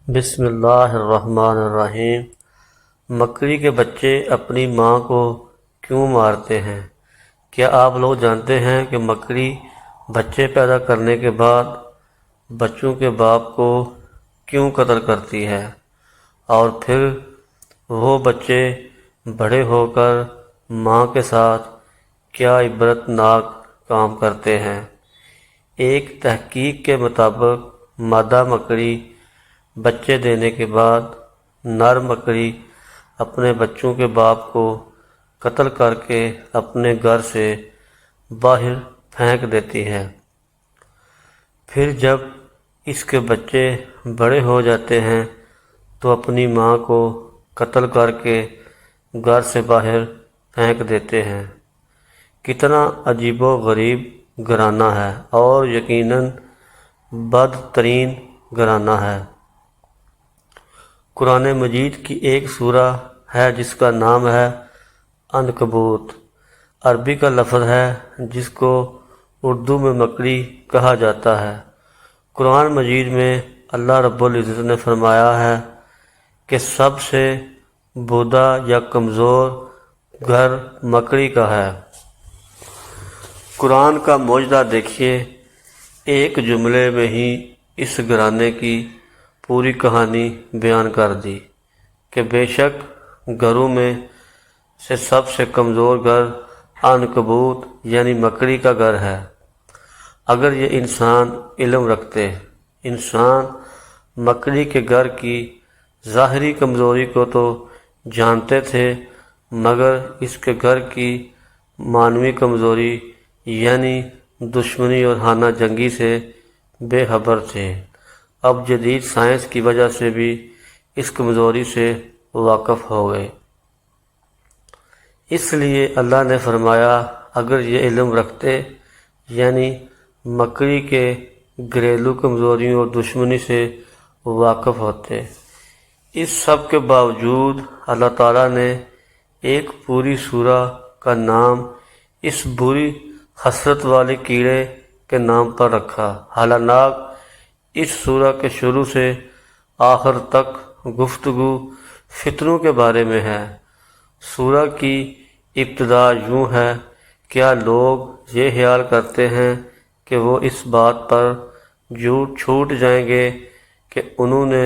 بسم اللہ الرحمن الرحیم۔ مکڑی کے بچے اپنی ماں کو کیوں مارتے ہیں؟ کیا آپ لوگ جانتے ہیں کہ مکڑی بچے پیدا کرنے کے بعد بچوں کے باپ کو کیوں قتل کرتی ہے، اور پھر وہ بچے بڑے ہو کر ماں کے ساتھ کیا عبرت ناک کام کرتے ہیں؟ ایک تحقیق کے مطابق مادہ مکڑی بچے دینے کے بعد نر مکڑی اپنے بچوں کے باپ کو قتل کر کے اپنے گھر سے باہر پھینک دیتی ہے۔ پھر جب اس کے بچے بڑے ہو جاتے ہیں تو اپنی ماں کو قتل کر کے گھر سے باہر پھینک دیتے ہیں۔ کتنا عجیب و غریب گھرانہ ہے، اور یقیناً بدترین گھرانہ ہے۔ قرآن مجید کی ایک سورہ ہے جس کا نام ہے عنکبوت۔ عربی کا لفظ ہے جس کو اردو میں مکڑی کہا جاتا ہے۔ قرآن مجید میں اللہ رب العزت نے فرمایا ہے کہ سب سے بودا یا کمزور گھر مکڑی کا ہے۔ قرآن کا معجزہ دیکھیے، ایک جملے میں ہی اس گھرانے کی پوری کہانی بیان کر دی کہ بے شک گھروں میں سے سب سے کمزور گھر عنکبوت یعنی مکڑی کا گھر ہے۔ اگر یہ انسان علم رکھتے، انسان مکڑی کے گھر کی ظاہری کمزوری کو تو جانتے تھے، مگر اس کے گھر کی معنوی کمزوری یعنی دشمنی اور خانہ جنگی سے بے خبر تھے۔ اب جدید سائنس کی وجہ سے بھی اس کمزوری سے واقف ہو گئے۔ اس لیے اللہ نے فرمایا اگر یہ علم رکھتے، یعنی مکڑی کے گھریلو کمزوریوں اور دشمنی سے واقف ہوتے۔ اس سب کے باوجود اللہ تعالیٰ نے ایک پوری سورہ کا نام اس بری خصلت والے کیڑے کے نام پر رکھا۔ حالانکہ اس سورہ کے شروع سے آخر تک گفتگو فتنوں کے بارے میں ہے۔ سورہ کی ابتدا یوں ہے، کیا لوگ یہ خیال کرتے ہیں کہ وہ اس بات پر چھوٹ جائیں گے کہ انہوں نے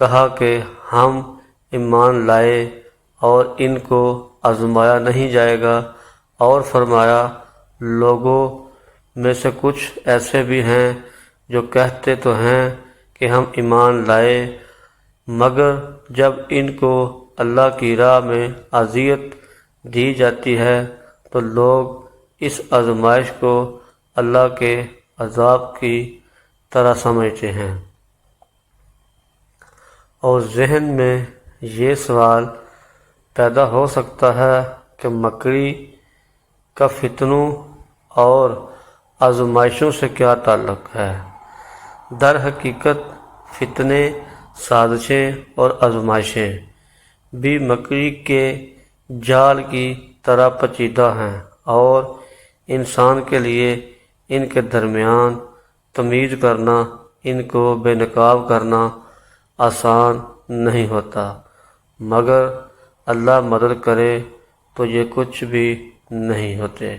کہا کہ ہم ایمان لائے اور ان کو آزمایا نہیں جائے گا، اور فرمایا لوگوں میں سے کچھ ایسے بھی ہیں جو کہتے تو ہیں کہ ہم ایمان لائے، مگر جب ان کو اللہ کی راہ میں اذیت دی جاتی ہے تو لوگ اس آزمائش کو اللہ کے عذاب کی طرح سمجھتے ہیں۔ اور ذہن میں یہ سوال پیدا ہو سکتا ہے کہ مکڑی کا فتنوں اور آزمائشوں سے کیا تعلق ہے؟ در حقیقت فتنے، سازشیں اور آزمائشیں بھی مکڑی کے جال کی طرح پیچیدہ ہیں، اور انسان کے لیے ان کے درمیان تمیز کرنا، ان کو بے نقاب کرنا آسان نہیں ہوتا، مگر اللہ مدد کرے تو یہ کچھ بھی نہیں ہوتے۔